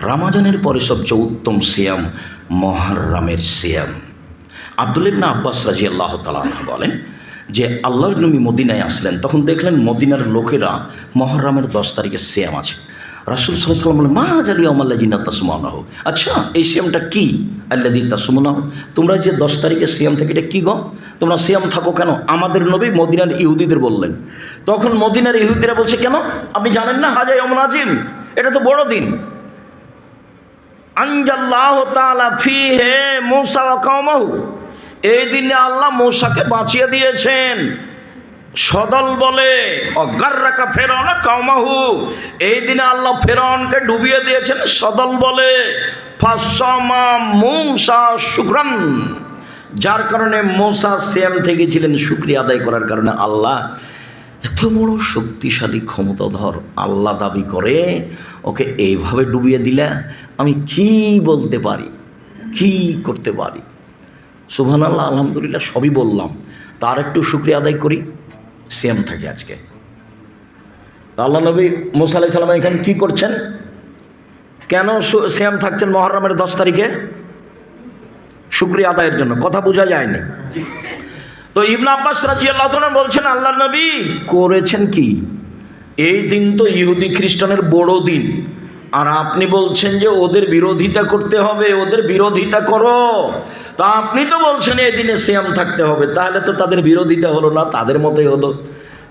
রামাজানের পরে সবচেয়ে উত্তম সিয়াম মুহররমের সিয়াম। আব্দুল্লাহ ইবনে আব্বাস রাদিয়াল্লাহু তাআলা আনহু বলেন যে আল্লাহর নবী মদিনায় আসলেন, তখন দেখলেন মদিনার লোকেরা মুহররমের 10 তারিখে সিয়াম আছে। রাসূল সাল্লাল্লাহু আলাইহি ওয়াসাল্লাম বলেন, মা জালি ইয়াউমাল্লাযিনা তাসুমুনাহু, আচ্ছা এই সিয়ামটা কি? আল্লাযী তাসুমুনাহু, তোমরা যে 10 তারিখে সিয়াম থাকে এটা কি গো? তোমরা সিয়াম থাকো কেন? আমাদের নবী মদিনার ইহুদিদের বললেন। তখন মদিনার ইহুদিরা বলছে, কেন আপনি জানেন না হাজা ইয়াউমুল আযীম, এটা তো বড় দিন। আনজাল্লাহু তাআলা ফীহি মূসা ওয়া কওমাহু, এই দিনে আল্লাহ মূসাকে বাঁচিয়ে দিয়েছেন সদল বলে। অগাররাকা ফেরাউন কওমাহু, এই দিনে আল্লাহ ফেরাউনকে ডুবিয়ে দিয়েছেন সদল বলে। ফাসামা মূসা শুকরান, যার কারণে মূসা সিয়াম থেকে ছিলেন শুকরিয়া আদায় করার কারণে। আল্লাহ এত বড় শক্তিশালী ক্ষমতাধর আল্লাহ দাবি করে ওকে এইভাবে ডুবিয়ে দিলে আমি কি বলতে পারি, কি করতে পারি? সুবহানাল্লাহ, আলহামদুলিল্লাহ সবই বললাম, তার একটু শুকরিয়া আদায় করি, সিয়াম থাকে আজকে। আল্লাহ নবী মূসা আলাইহিস সালাম এখানে কি করছেন? কেন সিয়াম থাকছেন মুহররমের 10 তারিখে? শুকরিয়া আদায়ের জন্য। কথা বোঝা যায়নি? তো ইবনে আব্বাস রাদিয়াল্লাহু তাআলা বলছেন আল্লাহ নবী করেছেন কি? এই দিন তো ইহুদি খ্রিস্টানের বড় দিন, আর আপনি বলছেন যে ওদের বিরোধিতা করতে হবে, ওদের বিরোধিতা করো। তা আপনি তো বলছেন এই দিনে সিয়াম থাকতে হবে, তাহলে তো তাদের বিরোধিতা হলো না, তাদের মতোই হলো।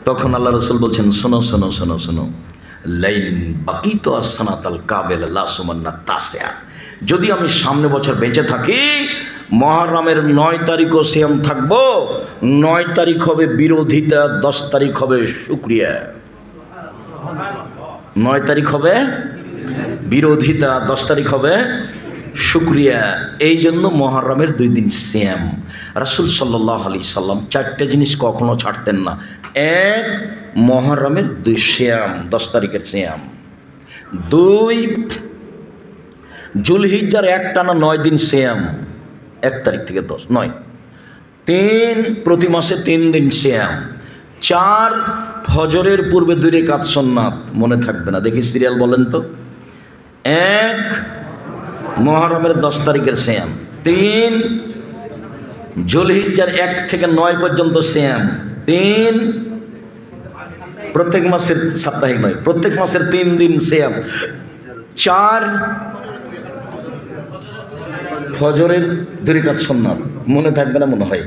তখন আল্লাহ রাসূল বলছেন, শোনো শোনো শোনো শোনো, লাইন বাকিতো আসসানাতাল কাবেল লা সুমান্না তাসিয়া, যদি আমি সামনে বছর বেঁচে থাকি মুহররমের 9 তারিখও সিয়াম থাকবো। 9 তারিখ হবে বিরোধিতা, 10 তারিখ হবে শুকরিয়া। 9 তারিখ হবে বিরোধিতা, 10 তারিখ হবে শুকরিয়া। এই জন্য মুহররমের 2 দিন সিয়াম। রাসূল সাল্লাল্লাহু আলাইহি সাল্লাম 4টে জিনিস কখনো ছাড়তেন না। 1, মুহররমের 2 সিয়াম, 10 তারিখের সিয়াম। 2, জুলহিজ্জার একটানা 9 দিন সিয়াম, 1 তারিখ থেকে 10, 9। 3, প্রতি মাসে 3 দিন সিয়াম। 4, ফজরের পূর্বে 2 রাকাত সুন্নাত। মনে থাকবে না, দেখি সিরিয়াল বলেন তো। 1, মুহররমের 10 তারিখের সিয়াম। 3, জুলহিজ্জার 1 থেকে 9 পর্যন্ত সিয়াম। 3, প্রত্যেক মাসের, সাপ্তাহিক নয়, প্রত্যেক মাসের 3 দিন সিয়াম। 4, ফজরের 2 রাকাত সুন্নাত। মনে থাকবে না মনে হয়,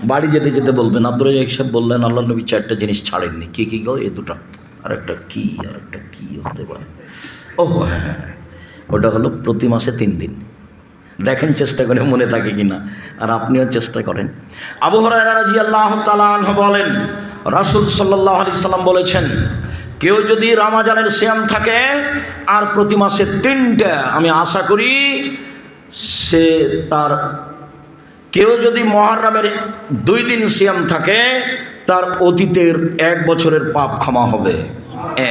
বাড়ি যেতে যেতে বলবেন। আব্দুর রাজ্জাক সাহেব বললেন আল্লাহ নবী 4টে জিনিস ছাড়েননি। কি কি গো? এই 2টা, আর একটা কি হতে পারে? ও হ্যাঁ, ওটা হলো প্রতি মাসে 3 দিন। দেখেন চেষ্টা করে মনে থাকে কিনা, আর আপনিও চেষ্টা করেন। আবু হুরায়রা রাদিয়াল্লাহু তাআলা আনহু বলেন রাসূল সাল্লাল্লাহু আলাইহি সাল্লাম বলেছেন, কেউ যদি রমজানের সিয়াম থাকে আর প্রতি মাসে 3টা, আমি আশা করি সে তার, কেউ যদি মুহররমের 2 দিন সিয়াম থাকে তার অতীতের 1 বছরের পাপ ক্ষমা হবে।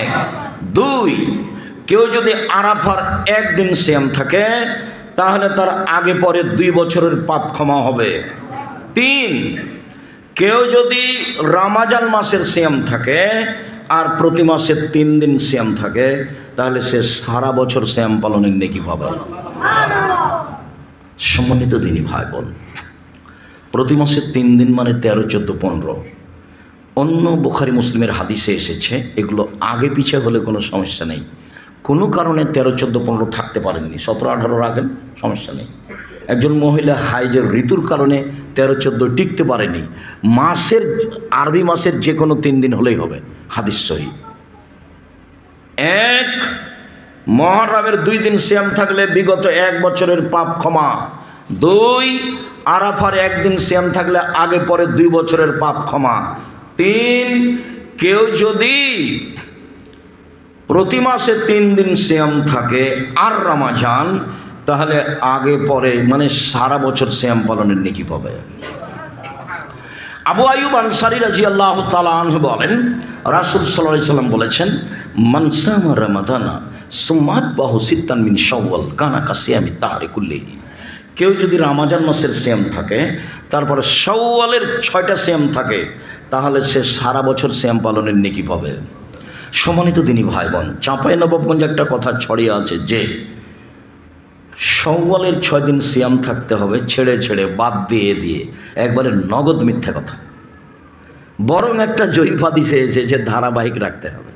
1, 2, কেউ যদি আরাফার 1 দিন সিয়াম থাকে তাহলে তার আগে পরে 2 বছরের পাপ ক্ষমা হবে। 3, কেউ যদি রমজান মাসের সিয়াম থাকে আর প্রতি মাসে 3 দিন সিয়াম থাকে তাহলে সে সারা বছর সিয়াম পালনের নেকি পাবে। সম্মানিত দিনী ভাই বোন, প্রতি মাসে 3 দিন মানে 13, 14, 15। অন্য বুখারী মুসলিমের হাদিসে এসেছে, এগুলো আগে পিছে হলে কোনো সমস্যা নেই। কোনো কারণে 13, 14, 15 থাকতে পারেননি, 17, 18 রাখেন, সমস্যা নেই। একজন মহিলা হাইজের ঋতুর কারণে 13, 14 টিকতে পারেনি, মাসের, আরবি মাসের যে কোনো 3 দিন হলেই হবে, হাদিস সহিহ। 1, মুহররমের 2 দিন সিয়াম থাকলে বিগত 1 বছরের পাপ ক্ষমা। 2, আরাফার 1 দিন সিয়াম থাকলে আগে পরে 2 বছরের পাপ ক্ষমা। 3, কেউ যদি প্রতি মাসে 3 দিন সিয়াম থাকে আর রমজান, তাহলে আগে পরে মানে সারা বছর সিয়াম পালনের নেকি পাবে। আবু আইয়ুব আনসারী রাদিয়াল্লাহু তাআলা আনহু বলেন রাসূল সাল্লাল্লাহু আলাইহি সাল্লাম বলেছেন, মান সামা রমাদানা সুম্মা আতবাহু সিত্তান মিন শাওয়াল কানা কাসিয়ামি দাহরি কুল্লিহি। কেউ যদি রমজান মাসের সিয়াম থাকে তারপরে শাওয়ালের 6টা সিয়াম থাকে তাহলে সে সারা বছর সিয়াম পালনের নেকি পাবে। সম্মানিত দিনী ভাই বোন, চাঁপাইনবাবগঞ্জে একটা কথা ছড়িয়ে আছে যে শাওয়ালের 6 দিন সিয়াম থাকতে হবে, ছেড়ে ছেড়ে, বাদ দিয়ে দিয়ে, একবারে নগদ মিথ্যা কথা। বরং একটা জয়ীফ হাদিসে এসেছে ধারাবাহিক রাখতে হবে।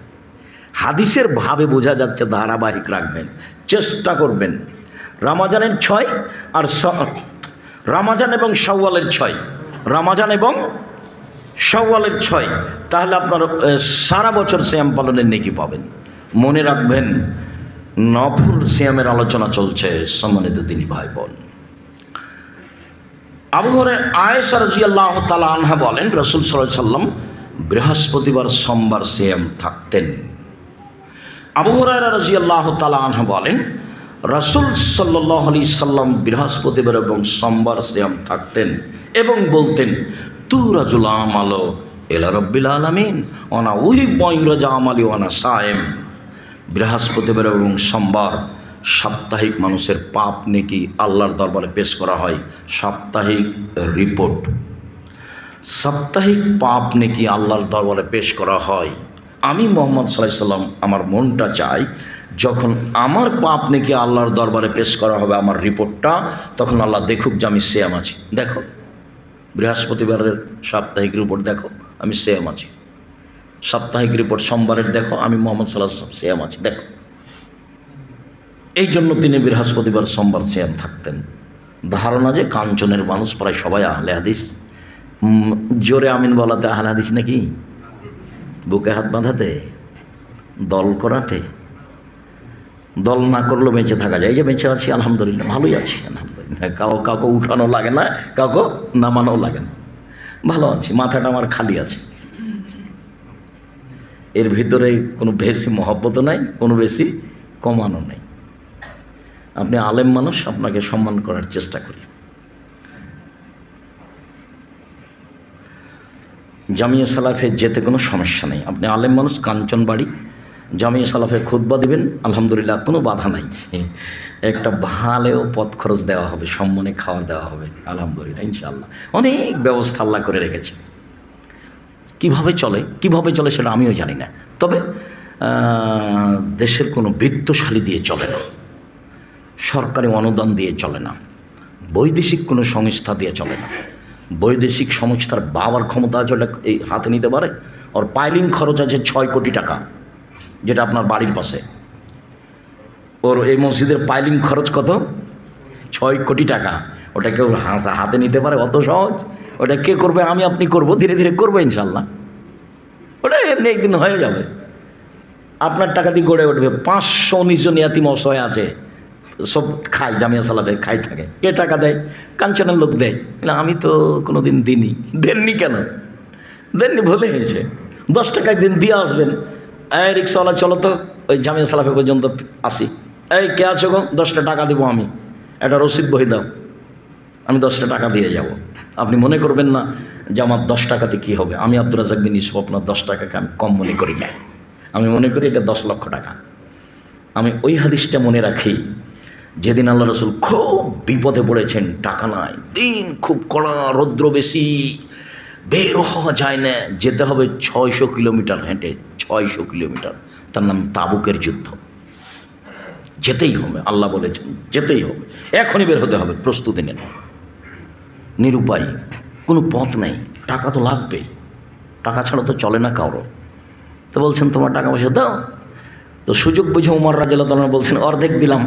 হাদিসের ভাবে বোঝা যাচ্ছে ধারাবাহিক রাখবেন, চেষ্টা করবেন। রমজানের 6 আর রমজান এবং শাওয়ালের 6, রমজান এবং শাওয়ালের 6, তাহলে আপনার সারা বছর সিয়াম পালনের নেকি পাবেন। মনে রাখবেন, নফল সিয়ামের আলোচনা চলছে সম্মানিত দিনী ভাই বোন। আবু হুরায়রা আয়েশা রাদিয়াল্লাহু তাআলা আনহা বলেন, রাসূল সাল্লাল্লাহু আলাইহি সাল্লাম বৃহস্পতিবার সোমবার সিয়াম থাকতেন। আবু হুরায়রা রাদিয়াল্লাহু তাআলা আনহা বলেন, রাসূল সাল্লাল্লাহু আলাইহি সাল্লাম বৃহস্পতিবার এবং সোমবার সিয়াম থাকতেন এবং বলতেন, তুরাজুল আমালু ইলা রাব্বিল আলামিন ওয়া না উহিব্বু ইউরাজা আমালি ওয়া আনা সায়েম। বৃহস্পতিবার এবং সোমবার সাপ্তাহিক মানুষের পাপ নেকি আল্লাহর দরবারে পেশ করা হয়। সাপ্তাহিক রিপোর্ট, সাপ্তাহিক পাপ নেকি আল্লাহর দরবারে পেশ করা হয়। আমি মুহাম্মদ সাল্লাল্লাহু আলাইহি সাল্লাম আমার মনটা চাই, যখন আমার পাপ নেকি আল্লাহর দরবারে পেশ করা হবে, আমার রিপোর্টটা, তখন আল্লাহ দেখুক যে আমি সিয়াম আছি। দেখো বৃহস্পতিবারের সাপ্তাহিক রিপোর্ট, দেখো আমি সিয়াম আছি। সাপ্তাহিক রিপোর্ট সোমবারের, দেখো আমি মুহাম্মদ সাল্লাল্লাহু আলাইহি ওয়াসাল্লাম সিয়াম আছি, দেখো। এই জন্য তিনি বৃহস্পতিবার সোমবার সিয়াম থাকতেন। ধারণা যে কাঞ্চনের মানুষ প্রায় সবাই আহলে হাদিস। জোরে আমিন বলাতে আহলে হাদিস নাকি? বুকে হাত বাঁধাতে, দল করাতে, দল না করলেও বেঁচে থাকা যায়। এই যে বেঁচে আছি আলহামদুলিল্লাহ, ভালোই আছি আলহামদুলিল্লাহ। কাউকে উঠানো লাগে না, কাউকে নামানো লাগে না, ভালো আছি, মাথাটা আমার খালি আছে। এর ভিতরে কোনো বেশি মহব্বতও নাই, কোনো বেশি কমানো নেই। আপনি আলেম মানুষ, আপনাকে সম্মান করার চেষ্টা করি। জামিয়া সালাফে যেতে কোনো সমস্যা নেই। আপনি আলেম মানুষ, কাঞ্চনবাড়ি জামিয়া সালাফে খুতবা দিবেন, আলহামদুলিল্লাহ, কোনো বাধা নাই। একটা ভালো পথ খরচ দেওয়া হবে, সম্মানে খাওয়া দেওয়া হবে, আলহামদুলিল্লাহ, ইনশাআল্লাহ। অনেক ব্যবস্থা আল্লাহ করে রেখেছে। কিভাবে চলে সেটা আমিও জানি না। তবে দেশের কোনো বিত্তশালী দিয়ে চলে না, সরকারি অনুদান দিয়ে চলে না, বৈদেশিক কোনো সংস্থা দিয়ে চলে না। বৈদেশিক সংস্থার বাবার ক্ষমতা আছে, ওটা এই হাতে নিতে পারে। ওর পাইলিং খরচ আছে 6 কোটি টাকা, যেটা আপনার বাড়ির পাশে। ওর এই মসজিদের পাইলিং খরচ কত? 6 কোটি টাকা। ওটা কেউ হাতে নিতে পারে? অত সহজ? ওটা কে করবে? আমি আপনি করব, ধীরে ধীরে করবো ইনশাল্লাহ। ওটা এমনি একদিন হয়ে যাবে, আপনার টাকা দিয়ে গড়ে উঠবে। 519 জন ইয়াতিম অসহায় আছে, সব খায়, জামিয়া সালাফে খাই থাকে। কে টাকা দেয়? কাঞ্চনের লোক দেয়। আমি তো কোনো দিন দিইনি। দেননি কেন? দেননি, ভুলে গেছে। 10 টাকা একদিন দিয়ে আসবেন। এই রিক্সাওয়ালা, চলো তো ওই জামিয়া সালাফে পর্যন্ত আসি। এই কে আছো গো? 10টা টাকা দেবো আমি, একটা রসিদ বই দাও, আমি 10টা টাকা দিয়ে যাব। আপনি মনে করবেন না যে আমার 10 টাকাতে কী হবে। আমি আব্দুর রাজ্জাক বিন ইউসুফ আপনার 10 টাকাকে আমি কম মনে করি না। আমি মনে করি এটা 10 লক্ষ টাকা। আমি ওই হাদিসটা মনে রাখি, যেদিন আল্লাহ রসুল খুব বিপদে পড়েছেন, টাকা নাই, দিন খুব কড়া, রৌদ্র বেশি, বের হওয়া যায় না, যেতে হবে 600 কিলোমিটার হেঁটে, 600 কিলোমিটার। তার নাম তাবুকের যুদ্ধ। যেতেই হবে, আল্লাহ বলেছেন যেতেই হবে, এখনই বের হতে হবে, প্রস্তুতি নেন। নিরুপায়, কোনো পথ নেই, টাকা তো লাগবেই, টাকা ছাড়া তো চলে না কারো। তো বলছেন তোমার টাকা পয়সা দাও। তো সুযোগ বুঝে উমর রাদিয়াল্লাহু তাআলা বলছেন অর্ধেক দিলাম।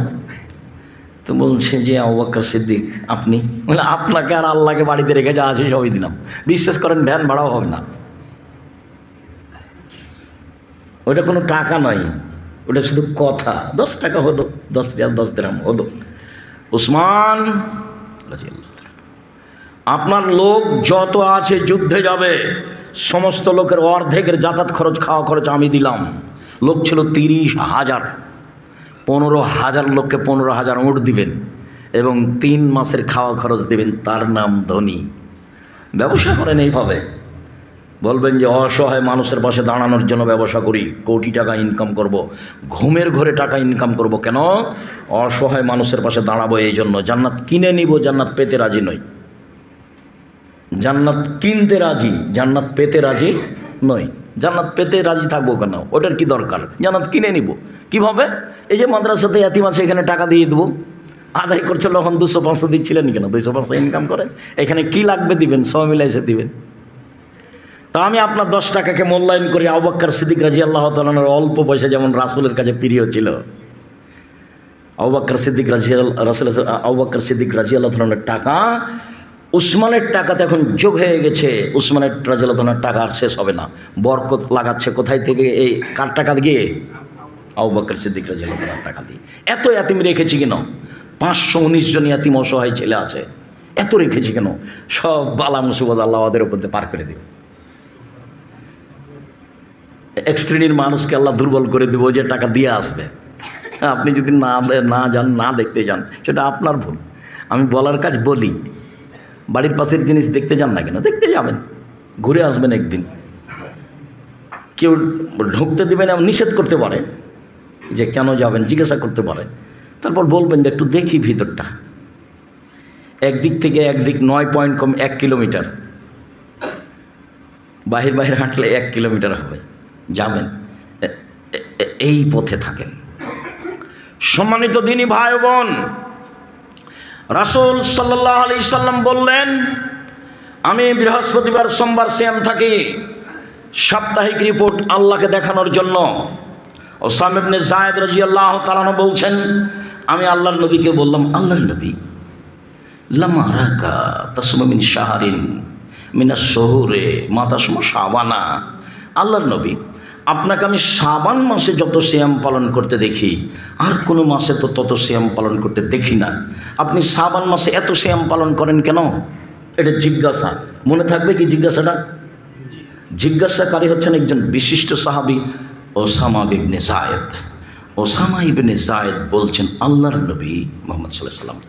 তো বলছে যে আবু বকর সিদ্দিক আপনি? বলে আপনাকে আর আল্লাহকে বাড়িতে রেখে যা আছে সবই দিলাম। বিশ্বাস করেন, ভ্যান ভাড়াও হবে না। ওটা কোনো টাকা নয়, ওটা শুধু কথা। 10 টাকা হলো, 10 রিয়াল, 10 দিরহাম হলো। উসমান রাদিয়াল্লাহু তাআলা, আপনার লোক যত আছে যুদ্ধে যাবে, সমস্ত লোকের অর্ধেকের যাতায়াত খরচ, খাওয়া খরচ আমি দিলাম। লোক ছিল 30,000, 15,000 লোককে 15,000 উট দিবেন এবং 3 মাসের খাওয়া খরচ দিবেন। তার নাম ধনী। ব্যবসা করেন এইভাবে, বলবেন যে অসহায় মানুষের পাশে দাঁড়ানোর জন্য ব্যবসা করি, কোটি টাকা ইনকাম করব, ঘুমের ঘরে টাকা ইনকাম করব। কেন? অসহায় মানুষের পাশে দাঁড়াবো এই জন্য। জান্নাত কিনে নিব, জান্নাত পেতে রাজি নই। জান্নাত কিনতে রাজি, জান্নাত পেতে রাজি নই। জান্নাত পেতে রাজি থাকবো কেন? ওটার কি দরকার? জান্নাত কিনে নিব। কিভাবে? এই যে মাদ্রাসাতে ইয়াতিম আছে, এখানে টাকা দিয়ে দেবো, আদায় করছে তখন 200-500 দিচ্ছিলেন কেন? 200-500 ইনকাম করেন, এখানে কি লাগবে দিবেন, সব মিলে এসে দিবেন। তো আমি আপনার 10 টাকাকে মূল্যায়ন করি। আবু বকর সিদ্দিক রাদিয়াল্লাহু তাআলা আনহু অল্প পয়সা যেমন রাসূলের কাছে প্রিয় ছিল, আবু বকর সিদ্দিক রাদিয়াল্লাহু তাআলার টাকা উসমানের টাকাতে এখন যোগ হয়ে গেছে। উসমানের রাদিয়াল্লাহু তাআলার টাকা আর শেষ হবে না। বরকত লাগাচ্ছে কোথায় থেকে? এই কার টাকা দিয়ে? আবু বকর সিদ্দিক রাদিয়াল্লাহু তাআলার টাকা দিয়ে। এত ইয়াতিম রেখেছি কেন? 519 জন ইয়াতিম অসহায় ছেলে আছে, এত রেখেছি কেন? সব বালা মুসিবত আল্লাহ ওদের উপর দিয়ে পার করে দেবে। এক শ্রেণীর মানুষকে আল্লাহ দুর্বল করে দেবো, যে টাকা দিয়ে আসবে। আপনি যদি না যান, না দেখতে যান, সেটা আপনার ভুল। আমি বলার কাজ বলি। বাড়ির পাশের জিনিস দেখতে যান না কেন? দেখতে যাবেন, ঘুরে আসবেন একদিন। কেউ ঢুকতে দেবেন, নিষেধ করতে পারে যে কেন যাবেন, জিজ্ঞাসা করতে পারে। তারপর বলবেন যে একটু দেখি ভিতরটা। একদিক থেকে একদিক 9 পয়েন্ট কম 1 কিলোমিটার, বাহির হাঁটলে 1 কিলোমিটার হবে, যাবেন। এই পথে থাকেন। সম্মানিত দিনী ভাই বোন, রাসূল সাল্লাল্লাহু আলাইহি সাল্লাম বললেন, আমি বৃহস্পতিবার সোমবার সিয়াম থাকি সাপ্তাহিক রিপোর্ট আল্লাহকে দেখানোর জন্য। ওসামা ইবনে যায়েদ রাদিয়াল্লাহু তাআলা আনহু বলছেন, আমি আল্লাহর নবীকে বললাম, আল্লাহর নবী, লাম আরাকা তাসমু মিন শাহরিন মিনাশ শুহুরে মা তাসমু শাবানা। আল্লাহর নবী, আপনাকে আমি শাবান মাসে যত সিয়াম পালন করতে দেখি, আর কোনো মাসে তো তত সিয়াম পালন করতে দেখি না। আপনি শাবান মাসে এত সিয়াম পালন করেন কেন? এটা জিজ্ঞাসা। মনে থাকবে কি জিজ্ঞাসাটা? জিজ্ঞাসাকারী হচ্ছেন একজন বিশিষ্ট সাহাবী ওসামা ইবনে যায়েদ। ওসামা ইবনে যায়েদ বলছেন, আল্লাহর নবী মুহাম্মদ সাল্লাল্লাহু আলাইহি ওয়াসাল্লাম,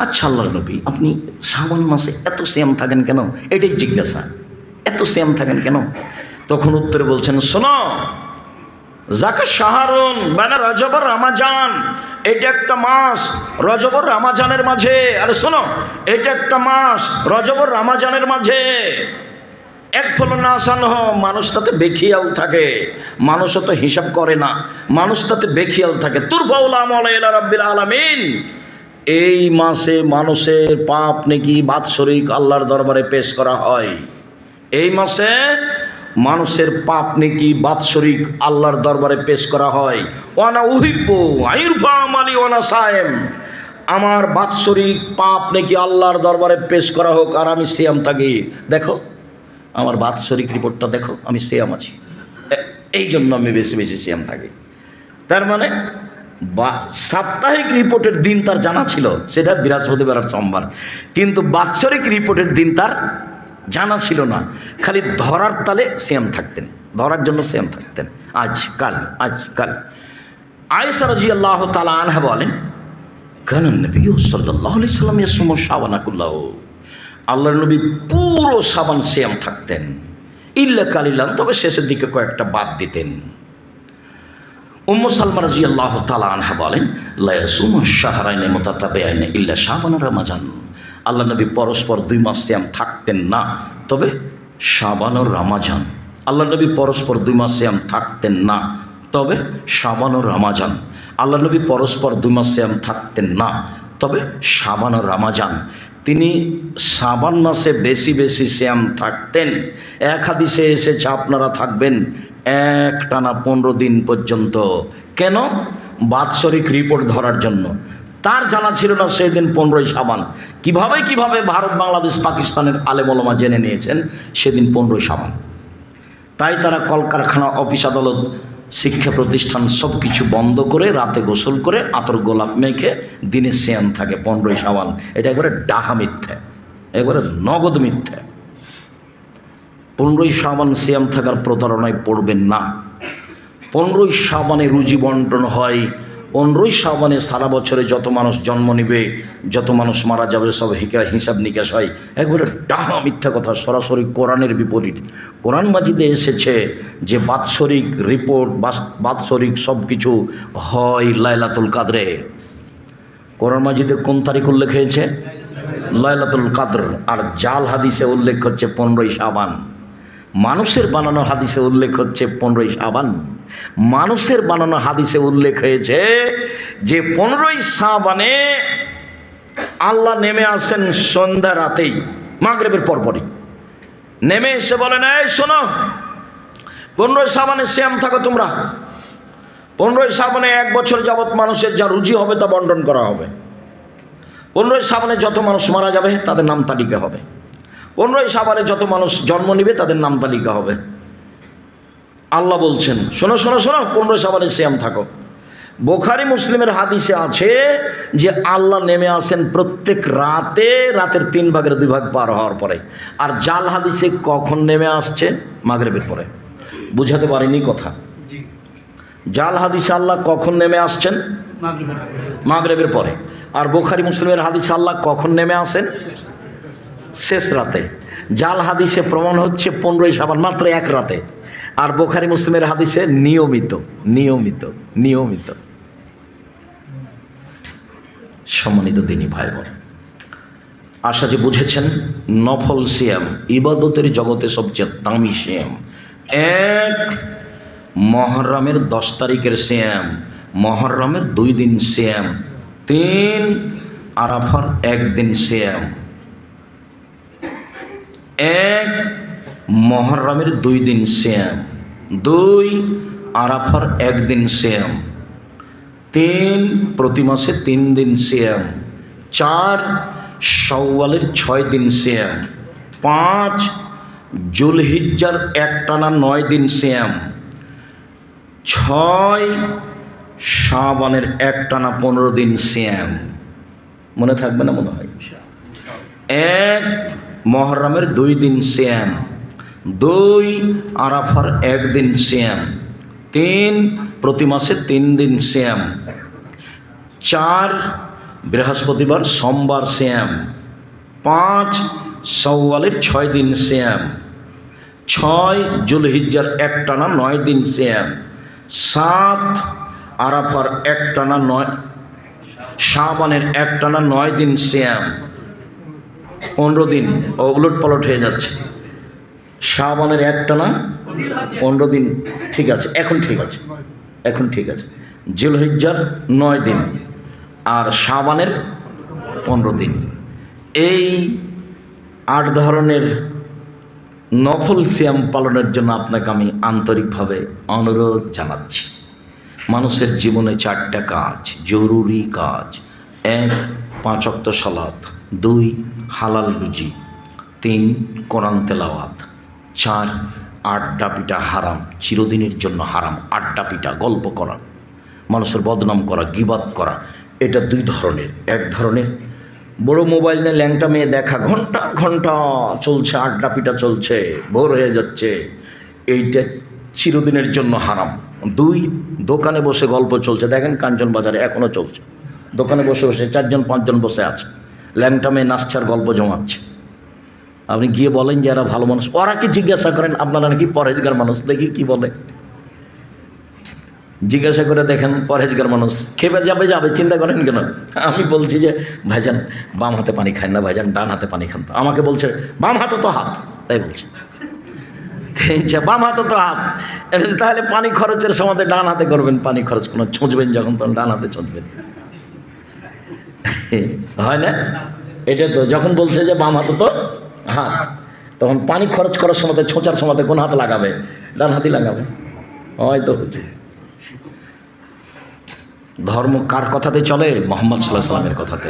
আচ্ছা আল্লাহর নবী, আপনি শাবান মাসে এত সিয়াম থাকেন কেন? এটাই জিজ্ঞাসা, এত সিয়াম থাকেন কেন? তখন উত্তরে বলছেন, শোনো, যাকা শাহরুন বাইনা রজব আর রমাজান, এটা একটা মাস রজব আর রমাজানের মাঝে। আরে শোনো, এটা একটা মাস রজব আর রমাজানের মাঝে। এক ফলন না আসানো, মানুষ তাতে বেখিয়াল থাকে। মানুষও তো হিসাব করে না, মানুষ তাতে বেখিয়াল থাকে। তুরফাউল আমাল ইলা রাব্বিল আলামিন। এই মাসে মানুষের পাপ নেকি বাৎসরিক আল্লাহর দরবারে পেশ করা হয়। এই মাসে মানুষের পাপ নেকি বাৎসরিক আল্লাহর দরবারে পেশ করা হয়। ওয়ানা উহিব্বু আইরফা আমালি ওয়ানা সায়েম, আমার বাৎসরিক পাপ নেকি আল্লাহর দরবারে পেশ করা হোক আর আমি সিয়াম থাকি। দেখো আমার বাৎসরিক রিপোর্টটা দেখো, আমি সিয়াম আছি, এই জন্য আমি বেশি বেশি সিয়াম থাকি। তার মানে সাপ্তাহিক রিপোর্টের দিন তার জানা ছিল, সেটা বৃহস্পতিবার আর সোমবার, কিন্তু বাৎসরিক রিপোর্টের দিন তার জানা ছিল না। খালি ধরার তালে সিয়াম থাকতেন, ধরার জন্য সিয়াম থাকতেন। আজকাল আয়েশা রাদিয়াল্লাহু তাআলা আনহা বলেন, কানা নবী সাল্লাল্লাহু আলাইহি ওয়াসাল্লাম ইয়াসুমু শাবানা কুল্লাহু, আল্লাহর নবী পুরো শাবান সিয়াম থাকতেন, ইল্লা কালিলান, তবে শেষের দিকে কয়েকটা বাদ দিতেন। উম্মু সালমা রাদিয়াল্লাহু তাআলা আনহা বলেন, লা ইয়াসুমু শাহরাইনি মুতাতাবিআইনি ইল্লা শাবান আর রমাজান, আল্লাহ নবী পরস্পর 2 মাস সিয়াম থাকতেন না, তবে শাবান ও রমাজান। আল্লাহ নবী পরস্পর 2 মাস সিয়াম থাকতেন না, তবে শাবান ও রমাজান। আল্লাহ নবী পরস্পর 2 মাস সিয়াম থাকতেন না, তবে শাবান ও রমাজান। তিনি শাবান মাসে বেশি বেশি সিয়াম থাকতেন। এক হাদিসে এসেছে আপনারা থাকবেন একটানা 15 দিন পর্যন্ত। কেন? বাৎসরিক রিপোর্ট ধরার জন্য। তার জানা ছিল না সেদিন 15ই শাবান। কিভাবে ভারত, বাংলাদেশ, পাকিস্তানের আলেম ওলামা জেনে নিয়েছেন সেদিন 15ই শাবান। তাই তারা কলকারখানা, অফিস আদালত, শিক্ষা প্রতিষ্ঠান সব কিছু বন্ধ করে রাতে গোসল করে আতর গোলাপ মেখে দিনে সিয়াম থাকে 15ই শাবান। এটা একবারে ডাহা মিথ্যা, একবারে নগদ মিথ্যা। 15ই শাবান সিয়াম থাকার প্রতারণায় পড়বেন না। 15ই শাবানে রুজি বন্টন হয়। 15ই শাবানে সারা বছরে যত মানুষ জন্ম নিবে, যত মানুষ মারা যাবে, সব হিসাব নিকাশ হয়। একবারে ডাহা মিথ্যা কথা, সরাসরি কোরআনের বিপরীত। কোরআন মাজিদে এসেছে যে বাৎসরিক রিপোর্ট, বাৎসরিক সব কিছু হয় লাইলাতুল কাদরে। কোরআন মাজিদে কোন তারিখ উল্লেখ হয়েছে? লাইলাতুল কাদর। আর জাল হাদিসে উল্লেখ হচ্ছে 15ই শাবান। মানুষের বানানো হাদিসে উল্লেখ হচ্ছে 15ই শাবান। মানুষের বানানো হাদিসে উল্লেখ হয়েছে যে 15ই শাবানে আল্লাহ নেমে আসেন সন্ধ্যা রাতেই, মাগরিবের পরপরই নেমে এসে বলেন, এই শোনো, 15 শাবানে সিয়াম থাকো তোমরা। 15 শাবানে 1 বছর যাবৎ মানুষের যা রুজি হবে তা বন্টন করা হবে। 15 শাবানে যত মানুষ মারা যাবে তাদের নাম তালিকা হবে। 15 শাবানে যত মানুষ জন্ম নিবে তাদের নাম তালিকা হবে। আল্লাহ বলছেন, শোনো শোনো শোনো, 15 শাবানে সিয়াম থাকো। বুখারী মুসলিমের হাদিসে আছে যে আল্লাহ নেমে আসেন প্রত্যেক রাতে, রাতের 3 ভাগের 2 ভাগ পার হওয়ার পরে। আর জাল হাদিসে কখন নেমে আসছে? মাগরিবের পরে। বুঝাতে পারিনি কথা? জাল হাদিসে আল্লাহ কখন নেমে আসছেন? মাগরিবের পরে। আর বুখারী মুসলিমের হাদিসে আল্লাহ কখন নেমে আসেন? শেষ রাতে। জাল হাদিসে প্রমাণ হচ্ছে 15 শাবান মাত্র 1 রাতে। আর বুখারী মুসলিমের হাদিসে নিয়মিত নিয়মিত নিয়মিত। সম্মানিত দিনী ভাই বোন, আশা যে বুঝেছেন নফল সিয়াম ইবাদতের জগতে সবচেয়ে দামি সিয়াম। 1 মুহররমের 10 তারিখের সিয়াম, মুহররমের 2 দিন সিয়াম। 3 আরাফার 1 দিন সিয়াম। 1 মুহররমের 2 দিন সিয়াম, 2 আরাফার 1 দিন সিয়াম, 3 প্রতি মাসে 3 দিন সিয়াম, 4 শাওয়ালের 6 দিন সিয়াম, 5 জুলহিজ্জার একটানা 9 দিন সিয়াম, 6 শাবানের একটানা 15 দিন সিয়াম। মনে থাকবে না মনে হয়? 1 মুহররমের 2 দিন সিয়াম, 2 আরাফার 1 দিন সিয়াম, 3 প্রতি মাসে 3 দিন সিয়াম, 4 বৃহস্পতিবার সোমবার সিয়াম, 5 শাওয়ালের 6 দিন সিয়াম, 6 জুলহিজ্জার একটানা 9 দিন সিয়াম, 7 আরাফার একটানা 9 শাবানের একটানা 9 দিন সিয়াম। 15 দিন ওলট পালট হয়ে যাচ্ছে। শাবানের একটানা 15 দিন, ঠিক আছে, এখন ঠিক আছে, এখন ঠিক আছে। জুলহিজ্জার 9 দিন আর শাবানের 15 দিন। এই 8 ধরনের নফল সিয়াম পালনের জন্য আপনাকে আমি আন্তরিকভাবে অনুরোধ জানাচ্ছি। মানুষের জীবনে 4টা কাজ, জরুরি কাজ। 1 5 ওয়াক্ত সালাত, 2 হালাল রুজি, 3 কোরআন তেলাওয়াত, 4 আড্ডা পিটা হারাম, চিরদিনের জন্য হারাম। আড্ডা পিটা, গল্প করা, মানুষের বদনাম করা, গীবাত করা, এটা 2 ধরনের। 1 ধরনের বড় মোবাইল নিয়ে ল্যাংটা মেয়ে দেখা, ঘন্টা ঘন্টা চলছে, আড্ডা পিটা চলছে, ভোর হয়ে যাচ্ছে, এইটা চিরদিনের জন্য হারাম। 2 দোকানে বসে গল্প চলছে, দেখেন কাঞ্চন বাজারে এখনও চলছে, দোকানে বসে বসে 4 জন 5 জন বসে আছে, ল্যাংটা মেয়ে নাচছে আর গল্প জমাচ্ছে। আপনি গিয়ে বলেন যে এরা ভালো মানুষ, ওরা কি জিজ্ঞাসা করেন আপনারা নাকি পরহেজগার মানুষ, দেখি কি বলে, জিজ্ঞাসা করে দেখেন পরহেজগার মানুষ। খেপে যাবে যাবে, চিন্তা করেন কেন? আমি বলছি যে ভাইজান বাম হাতে পানি খান না, ভাইজান ডান হাতে পানি খান। তো আমাকে বলছে বাম হাতে তো হাত, তাই বলছে বাম হাতে তো হাত, তাহলে পানি খরচের সময় ডান হাতে করবেন, পানি খরচ কোনো ছুঁচবেন যখন তখন ডান হাতে ছুঁচবেন, হয় না? এটা তো যখন বলছে যে বাম হাতে তো হাত, তখন পানি খরচ করার সময় ছোঁচার সময় কোন হাতে লাগাবে? ডান হাতই লাগাবে, হয়তো হচ্ছে। ধর্ম কার কথাতে চলে? মুহাম্মদ সাল্লাল্লাহু আলাইহি ওয়াসাল্লামের কথাতে।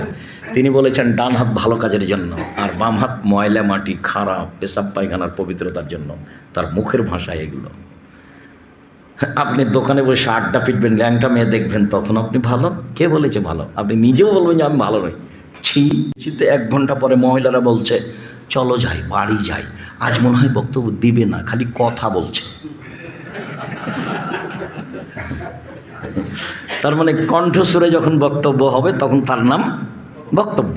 তিনি বলেছেন ডান হাত ভালো কাজের জন্য, আর বাম হাত ময়লা মাটি, খারাপ পেশাব পায়খানার পবিত্রতার জন্য। তার মুখের ভাষা এগুলো। আপনি দোকানে বসে আড্ডা পিটবেন, ল্যাংটা মেয়ে দেখবেন, তখন আপনি ভালো? কে বলেছে ভালো? আপনি নিজেও বলবেন যে আমি ভালো নই। শীতে 1 ঘন্টা পরে মহিলারা বলছে চলো যাই, বাড়ি যাই, আজ মনে হয় বক্তব্য দিবে না, খালি কথা বলছে। তার মানে কণ্ঠস্বরে যখন বক্তব্য হবে তখন তার নাম বক্তব্য।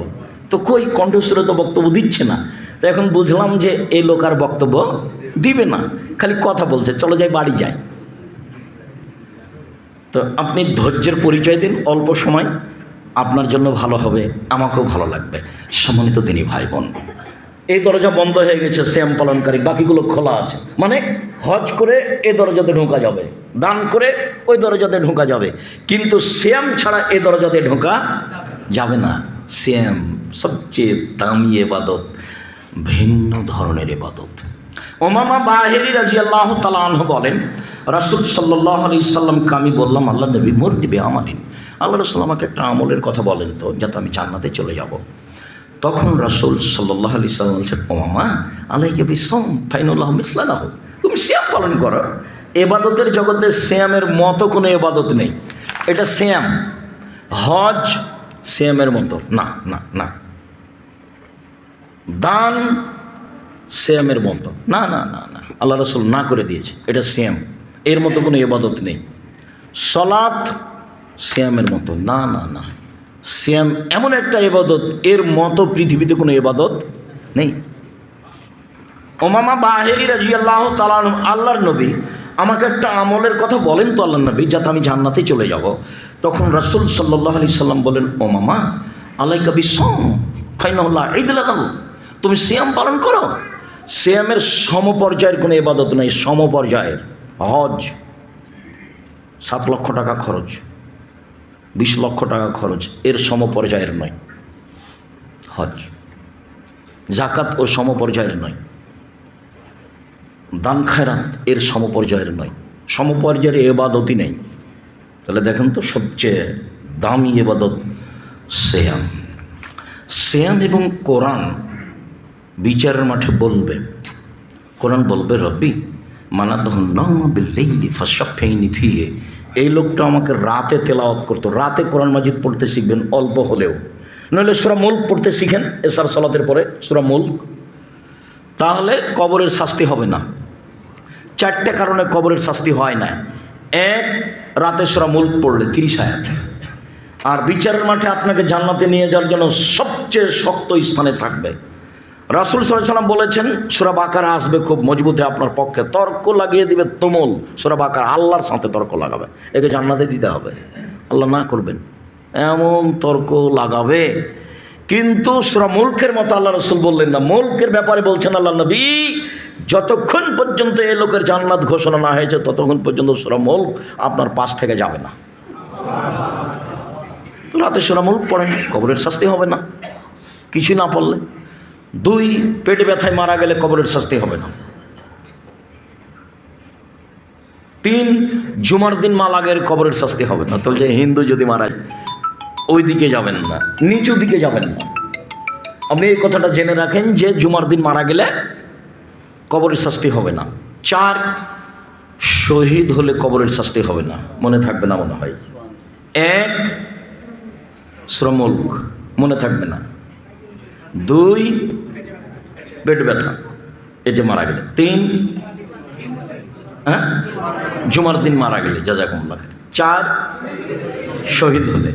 তো কই কণ্ঠস্বরে তো বক্তব্য দিচ্ছে না। তো এখন বুঝলাম যে এই লোক আর বক্তব্য দিবে না, খালি কথা বলছে, চলো যাই, বাড়ি যাই। তো আপনি ধৈর্যের পরিচয় দিন, অল্প সময় আপনার জন্য ভালো হবে, আমাকেও ভালো লাগবে। সম্মানিত দিনী ভাই বোন, এই দরজা বন্ধ হয়ে গেছে সিয়াম পালনকারী, বাকিগুলো খোলা আছে। মানে হজ করে এই দরজাতে ঢোকা যাবে, দান করে ওই দরজাতে ঢোকা যাবে, কিন্তু সিয়াম ছাড়া এই দরজাতে ঢোকা যাবে না। সিয়াম সবচেয়ে দামি ইবাদত, ভিন্ন ধরনের ইবাদত। উমামা বাহিরি রাদিয়াল্লাহু তাআলা আনহু বলেন, রাসূল সাল্লাল্লাহু আলাইহি সাল্লামকে আমি বললাম, আল্লাহ নবী মুরনি বিআমালিন, আল্লাহ রাসূল আমাকে একটা আমলের কথা বলেন তো, যাতে আমি জান্নাতে চলে যাব। তখন রাসূল সাল্লাল্লাহু আলাইহি সাল্লাম বলছেন, উমামা আলাইকা বিসসাম ফাইনাল্লাহু মিসলাহু, তুমি সিয়াম পালন করো। ইবাদতের জগতে সিয়ামের মতো কোনো ইবাদত নেই। এটা সিয়াম, হজ সিয়ামের মতো না, না না। দান সিয়ামের মতো না, না না না, আল্লাহ রাসূল না করে দিয়েছে, এটা সিয়াম, এর মতো কোনো ইবাদত নেই। সালাত সিয়ামের মতো না, না না। সিয়াম এমন একটা ইবাদত, এর মতো পৃথিবীতে কোনো ইবাদত নেই। উমামা বাহিরি রাদিয়াল্লাহু তাআলা আনহু, আল্লাহর নবী আমাকে একটা আমলের কথা বলেন তো আল্লাহর নবী, যাতে আমি জান্নাতে চলে যাব। তখন রাসূল সাল্লাল্লাহু আলাইহি সাল্লাম বলেন, উমামা আলাইকা বিসসাম ফাইনাল্লাহু ঈদুল্লাহু, তুমি সিয়াম পালন করো। সিয়ামের সমপর্যায়ের কোনো ইবাদত নেই, সমপর্যায়ের। হজ 7 লক্ষ টাকা খরচ, 20 লক্ষ টাকা খরচ, এর সমপর্যায়ের নয় হজ। যাকাত ও সমপর্যায়ের নয়, দান খায়রাত এর সমপর্যায়ের নয়, সমপর্যায়ের ইবাদতই নেই। তাহলে দেখেন তো, সবচেয়ে দামি ইবাদত সিয়াম। সিয়াম এবং কোরআন বিচারের মাঠে বলবে, কোরআন বলবে, রব্বি মানাতহুন নাওমা বিল্লাইলি ফাশাফাইনি ফিহি, এই লোকটা আমাকে রাতে তেলাওয়াত করতো। রাতে কোরআন মাজিদ পড়তে শিখবেন অল্প হলেও, নইলে সূরা মুলক পড়তে শিখেন এশার সালাতের পরে, সূরা মুলক, তাহলে কবরের শাস্তি হবে না। 4টে কারণে কবরের শাস্তি হয় না। 1, রাতে সূরা মুলক পড়লে 30 আয়াত। আর বিচারের মাঠে আপনাকে জান্নাতে নিয়ে যাওয়ার জন্য সবচেয়ে শক্ত স্থানে থাকবে। রাসূল সাল্লাল্লাহু আলাইহি ওয়াসাল্লাম বলেছেন, সূরা বাকারা আসবে খুব মজবুতে আপনার পক্ষে, তর্ক লাগিয়ে দিবে তুমুল। সূরা বাকারা আল্লাহর সাথে তর্ক লাগাবে, একে জান্নাতে দিতে হবে, আল্লাহ না করবেন এমন তর্ক লাগাবে। কিন্তু সূরা মুলকের মতো আল্লাহ রাসূল বললেন না। মুলকের ব্যাপারে বলছেন আল্লাহ নবী, যতক্ষণ পর্যন্ত এই লোকের জান্নাত ঘোষণা না হয়েছে ততক্ষণ পর্যন্ত সূরা মুলক আপনার পাশ থেকে যাবে না। রাতে সূরা মুলক পড়েন, কবরের শাস্তি হবে না কিছু না পড়লে। 2, পেটে ব্যথায় মারা গেলে কবরের শাস্তি হবে না। 3, জুমার দিন মারা গেলে কবরের শাস্তি হবে না। তো যে হিন্দু যদি মারা যায়, ওই দিকে যাবেন না, নিচু দিকে যাবেন না। আপনি এই কথাটা জেনে রাখেন যে জুমার দিন মারা গেলে কবরের শাস্তি হবে না। 4, শহীদ হলে কবরের শাস্তি হবে না। মনে থাকবে না মনে হয়। 1, সূরা মুলক মনে থাকবে না। 2, পেট ব্যথা, এতে মারা গেলে। 3, জুমার দিন মারা গেলে, জাযাকুমুল্লাহ খাইর। 4, শহীদ হলে।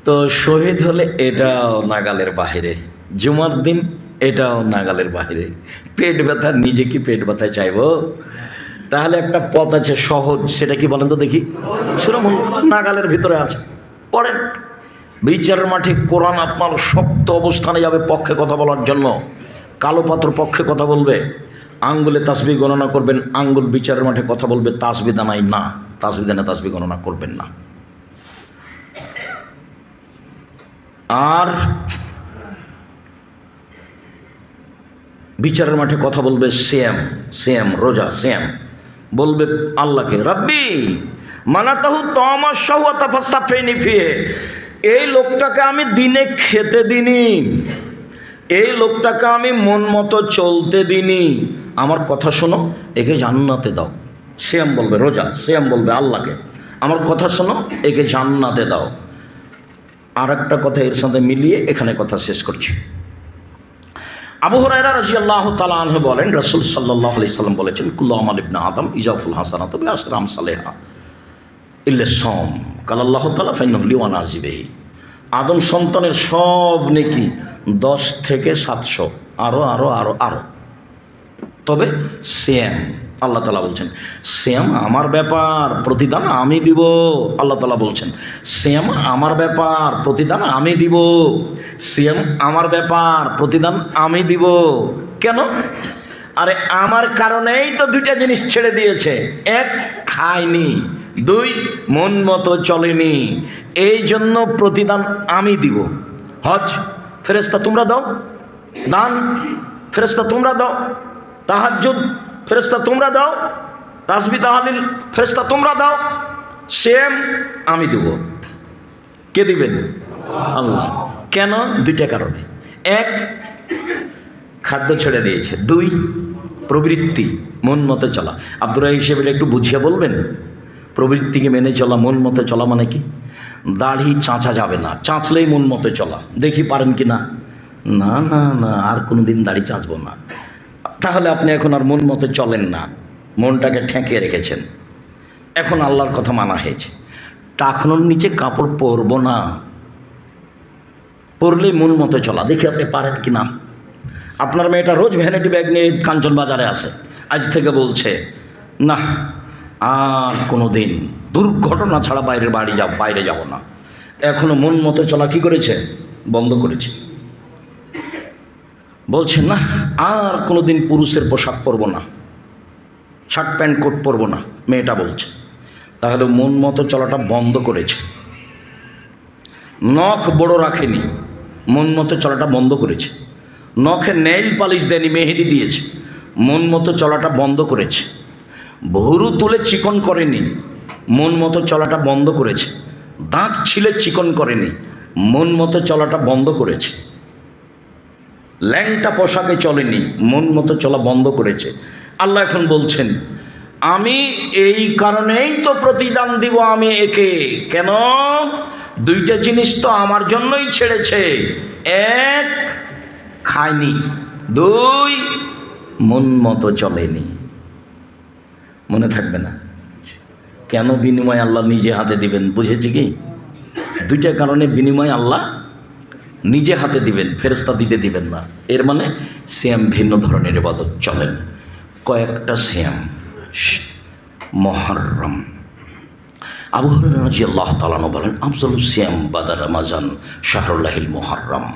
তো শহীদ হলে এটাও নাগালের বাহিরে, জুমার দিন এটাও নাগালের বাহিরে। পেট ব্যথা, নিজে কি পেট ব্যথায় চাইবো? তাহলে একটা পথ আছে সহজ, সেটা কি বলেন তো দেখি? সূরা মুলক নাগালের ভিতরে আছে, পড়েন। বিচারের মাঠে কোরআন আপনার শক্ত অবস্থানে যাবে পক্ষে কথা বলার জন্য। কালো পাত্র পক্ষে কথা বলবে, আঙ্গুলে তাসবিহ গণনা করবেন, আঙ্গুল বিচারের মাঠে কথা বলবে, তাসবিহ দানায় না, তাসবিহ দানায় তাসবিহ গণনা করবেন না। আর বিচারের মাঠে কথা বলবে সিয়াম, সিয়াম রোজা, সিয়াম বলবে আল্লাহকে, রব্বি মানাতাহু তামাশাহু ওয়া তাফাসাফাইনি ফিহি, এই লোকটাকে আমি দিনে খেতে দিনি, এই লোকটাকে আমি মন মতো চলতে দিনি, আমার কথা শোনো, একে জান্নাতে দাও। সিয়াম বলবে রোজা, সিয়াম বলবে আল্লাহকে, আমার কথা শোনো, একে জান্নাতে দাও। আর একটা কথা এর সাথে মিলিয়ে এখানে কথা শেষ করছি। আবু হুরায়রা রাদিয়াল্লাহু তাআলা আনহু বলেন, রাসূল সাল্লাল্লাহু আলাইহি সাল্লাম বলেছেন, কুল্লু আমাল ইবনে আদম ইজাফুল হাসানাতু বিআশরি আমসালিহা ইল্লা সাওম ক্বালা আল্লাহু তাআলা ফাইন্নাহু লি ওয়া আনা আযিবিহি। আদম সন্তানের সব নেকি 10 থেকে 700, আরো আরো আরো আরো, তবে সিয়াম, আল্লাহ তাআলা বলছেন সিয়াম আমার ব্যাপার, প্রতিদান আমি দিব। আল্লাহ তাআলা বলছেন সিয়াম আমার ব্যাপার, প্রতিদান আমি দিব। সিয়াম আমার ব্যাপার, প্রতিদান আমি দিব। কেন? আরে আমার কারণেই তো 2টা জিনিস ছেড়ে দিয়েছে। 1, খায়নি, 2, মন মতো চলেনি, এই জন্য প্রতিদান আমি দিব। হজ ফেরেশতা তোমরা দাও, দান ফেরেশতা তোমরা দাও, তাহাজ্জুদ ফেরেশতা তোমরা দাও, তাসবিহ তাহলিল ফেরেশতা তোমরা দাও, সেম আমি দেব। কে দিবেন? আল্লাহ। কেন? দুইটা কারণে। এক, খাদ্য ছেড়ে দিয়েছে। দুই, প্রবৃত্তি, মন মতো চলা। আব্দুর রাহিক হিসেবে একটু বুঝিয়ে বলবেন, প্রবৃত্তিকে মেনে চলা, মন মতো চলা মানে কি? দাড়ি চাঁচা যাবে না, চাঁচলেই মন মতো চলা। দেখি পারেন কি না? না না না, আর কোনো দিন দাড়ি চাঁচবো না। তাহলে আপনি এখন আর মন মতো চলেন না, মনটাকে ঠেকিয়ে রেখেছেন। এখন আল্লাহর কথা মানা হয়েছে, টাকনোর নিচে কাপড় পরবো না, পরলেই মন মতো চলা। দেখি আপনি পারেন কি না। আপনার মেয়েটা রোজ ভ্যানিটি ব্যাগ নিয়ে কাঞ্চন বাজারে আসে, আজ থেকে বলছে না আর কোনো দিন দুর্ঘটনা ছাড়া বাইরে যাব না। এখনো মন মতো চলা কি করেছে? বন্ধ করেছে। বলছে না আর কোনো দিন পুরুষের পোশাক পরবো না, শার্ট প্যান্ট কোট পরবো না, মেয়েটা বলছে। তাহলে মন মতো চলাটা বন্ধ করেছে। নখ বড় রাখেনি, মন মতো চলাটা বন্ধ করেছে। নখে নেইল পালিশ দেয়নি, মেহেদি দিয়েছে, মন মতো চলাটা বন্ধ করেছে। ভুরু তুলে চিকন করেনি, মন মতো চলাটা বন্ধ করেছে। দাঁত ছিলে চিকন করেনি, মন মতো চলাটা বন্ধ করেছে। ল্যাংটা পোশাকে চলেনি, মন মতো চলা বন্ধ করেছে। আল্লাহ এখন বলছেন আমি এই কারণেই তো প্রতিদান দিব আমি একে। কেন? দুইটা জিনিস তো আমার জন্যই ছেড়েছে। এক, খায়নি। দুই, মন মতো চলেনি। মনে থাকবে না? কেন বিনিময় আল্লাহ নিজে হাতে দিবেন? বুঝেছি কি? দুইটা কারণে বিনিময় আল্লাহ নিজে হাতে দিবেন, ফেরেশতা দিতে দিবেন না। এর মানে সিয়াম ভিন্ন ধরনের ইবাদত চলেন। কয়েকটা সিয়াম মুহররম। আবু হুরায়রা রাদিয়াল্লাহু তাআলা বলেন আফজালুস সিয়াম বাদা রমাজান শাহরুল্লাহিল মুহররম।